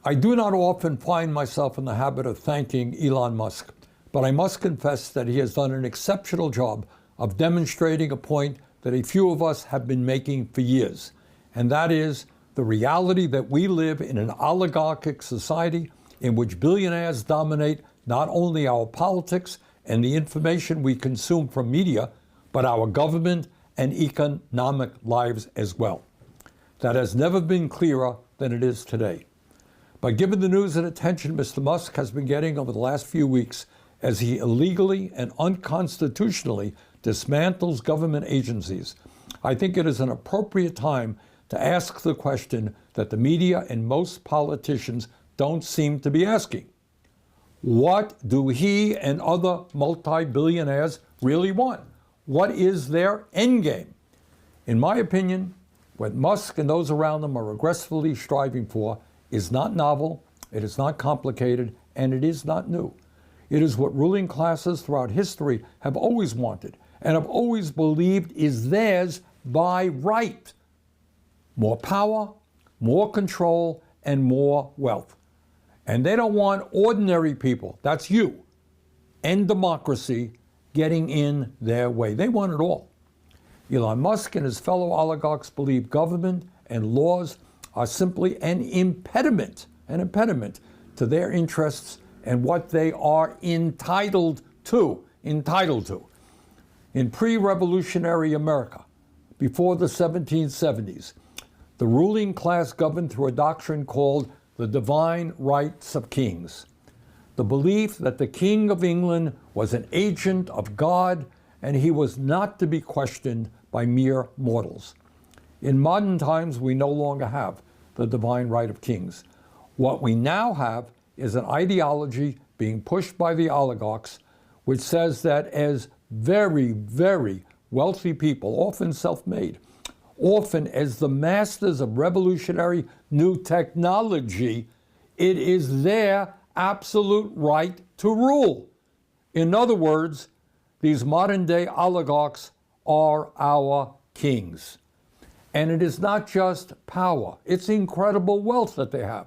I do not often find myself in the habit of thanking Elon Musk, but I must confess that he has done an exceptional job of demonstrating a point that a few of us have been making for years, and that is the reality that we live in an oligarchic society in which billionaires dominate not only our politics and the information we consume from media, but our government and economic lives as well. That has never been clearer than it is today. But given the news and attention Mr. Musk has been getting over the last few weeks as he illegally and unconstitutionally dismantles government agencies, I think it is an appropriate time to ask the question that the media and most politicians don't seem to be asking. What do he and other multi-billionaires really want? What is their endgame? In my opinion, what Musk and those around them are aggressively striving for is not novel, it is not complicated, and it is not new. It is what ruling classes throughout history have always wanted and have always believed is theirs by right. More power, more control, and more wealth. And they don't want ordinary people, that's you, and democracy getting in their way. They want it all. Elon Musk and his fellow oligarchs believe government and laws are simply an impediment to their interests and what they are entitled to. In pre-revolutionary America, before the 1770s, the ruling class governed through a doctrine called the divine rights of kings. The belief that the King of England was an agent of God and he was not to be questioned by mere mortals. In modern times, we no longer have the divine right of kings. What we now have is an ideology being pushed by the oligarchs, which says that as very, very wealthy people, often self-made, often as the masters of revolutionary new technology, it is their absolute right to rule. In other words, these modern-day oligarchs are our kings. And it is not just power, it's incredible wealth that they have.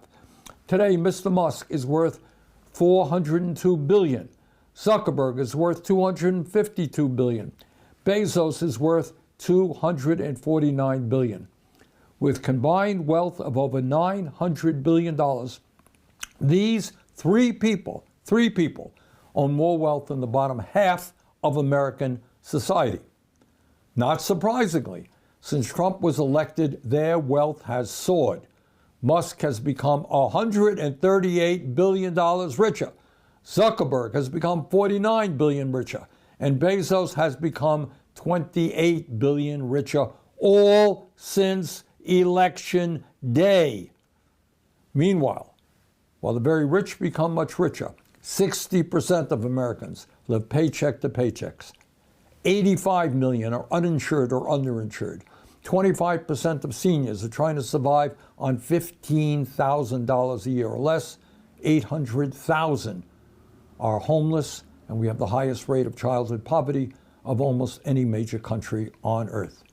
Today, Mr. Musk is worth $402 billion. Zuckerberg is worth $252 billion. Bezos is worth $249 billion. With combined wealth of over $900 billion, these three people own more wealth than the bottom half of American society. Not surprisingly, since Trump was elected, their wealth has soared. Musk has become $138 billion richer. Zuckerberg has become $49 billion richer. And Bezos has become $28 billion richer, all since Election Day. Meanwhile, while the very rich become much richer, 60% of Americans live paycheck to paychecks. 85 million are uninsured or underinsured. 25% of seniors are trying to survive on $15,000 a year or less. 800,000 are homeless, and we have the highest rate of childhood poverty of almost any major country on earth.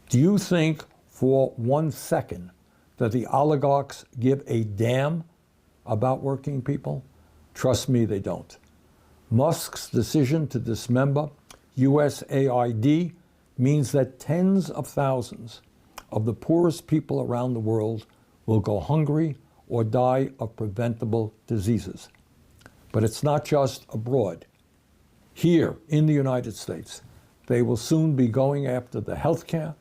Do you think for 1 second that the oligarchs give a damn about working people? Trust me, they don't. Musk's decision to dismember USAID means that tens of thousands of the poorest people around the world will go hungry or die of preventable diseases. But it's not just abroad. Here in the United States, they will soon be going after the healthcare,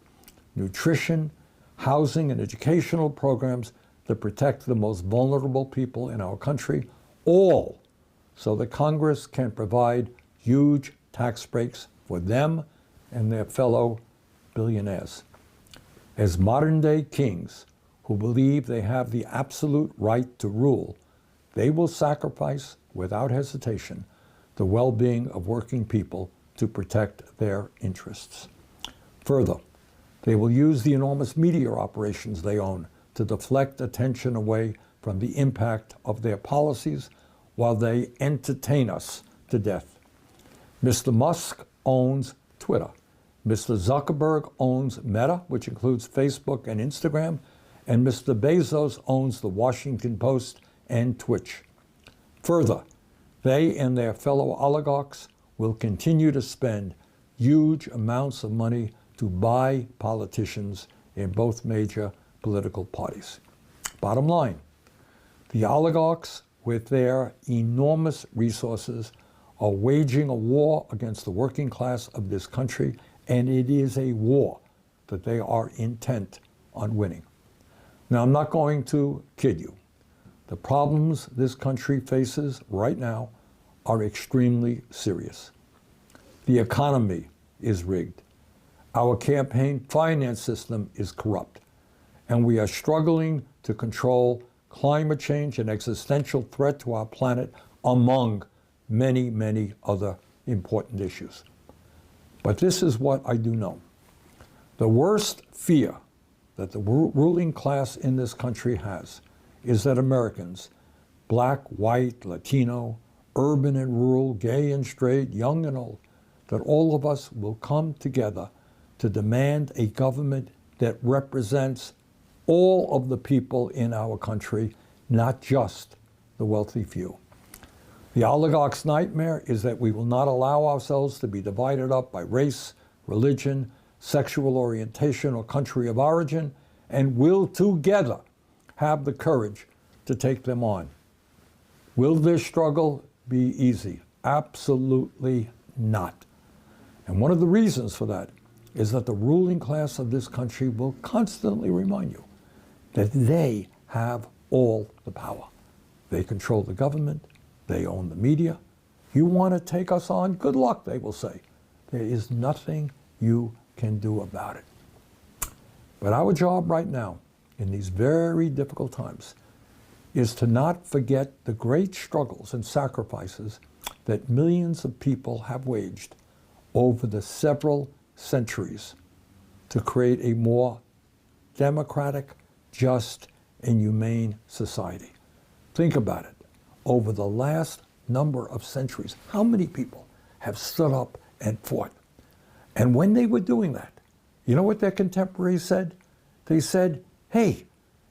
nutrition, housing, and educational programs that protect the most vulnerable people in our country, all so that Congress can provide huge tax breaks for them and their fellow billionaires. As modern-day kings who believe they have the absolute right to rule, they will sacrifice, without hesitation, the well-being of working people to protect their interests. Further, they will use the enormous media operations they own to deflect attention away from the impact of their policies while they entertain us to death. Mr. Musk owns Twitter. Mr. Zuckerberg owns Meta, which includes Facebook and Instagram. and Mr. Bezos owns the Washington Post and Twitch. Further, they and their fellow oligarchs will continue to spend huge amounts of money to buy politicians in both major political parties. Bottom line, the oligarchs, with their enormous resources, are waging a war against the working class of this country, and it is a war that they are intent on winning. Now, I'm not going to kid you. The problems this country faces right now are extremely serious. The economy is rigged. Our campaign finance system is corrupt. And we are struggling to control climate change, an existential threat to our planet, among many, many other important issues. But this is what I do know. The worst fear that the ruling class in this country has is that Americans, black, white, Latino, urban and rural, gay and straight, young and old, that all of us will come together to demand a government that represents all of the people in our country, not just the wealthy few. The oligarch's nightmare is that we will not allow ourselves to be divided up by race, religion, sexual orientation, or country of origin, and will together have the courage to take them on. Will this struggle be easy? Absolutely not. And one of the reasons for that is that the ruling class of this country will constantly remind you that they have all the power. They control the government. They own the media. You want to take us on? Good luck, they will say. There is nothing you can do about it. But our job right now, in these very difficult times, is to not forget the great struggles and sacrifices that millions of people have waged over the several centuries to create a more democratic, just, and humane society. Think about it. Over the last number of centuries, how many people have stood up and fought? And when they were doing that, you know what their contemporaries said? They said, hey,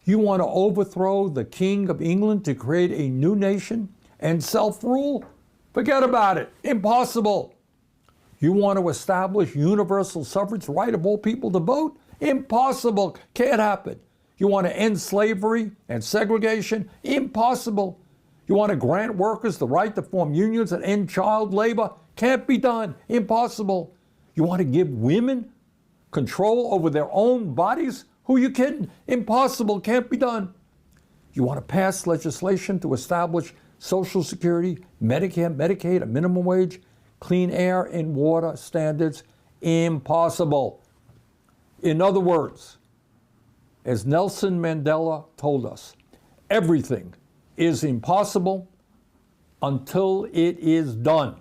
you want to overthrow the King of England to create a new nation and self-rule? Forget about it. Impossible. You want to establish universal suffrage, right of all people to vote? Impossible. Can't happen. You want to end slavery and segregation? Impossible. You want to grant workers the right to form unions and end child labor? Can't be done. Impossible. You want to give women control over their own bodies? Who are you kidding? Impossible. Can't be done. You want to pass legislation to establish Social Security, Medicare, Medicaid, a minimum wage, clean air and water standards? Impossible. In other words, as Nelson Mandela told us, everything is impossible until it is done.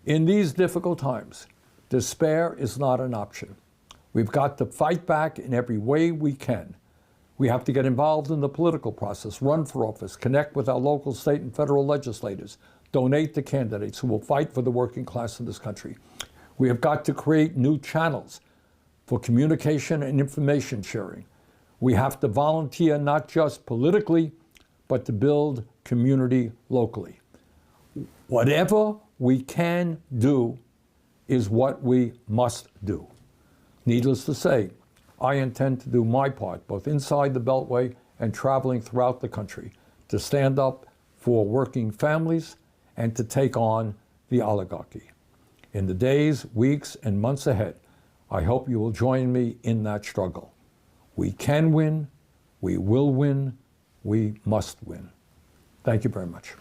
In these difficult times, despair is not an option. We've got to fight back in every way we can. We have to get involved in the political process, run for office, connect with our local, state, and federal legislators, donate to candidates who will fight for the working class in this country. We have got to create new channels for communication and information sharing. We have to volunteer not just politically, but to build community locally. Whatever we can do is what we must do. Needless to say, I intend to do my part, both inside the Beltway and traveling throughout the country, to stand up for working families and to take on the oligarchy. In the days, weeks, and months ahead, I hope you will join me in that struggle. We can win, we will win, we must win. Thank you very much.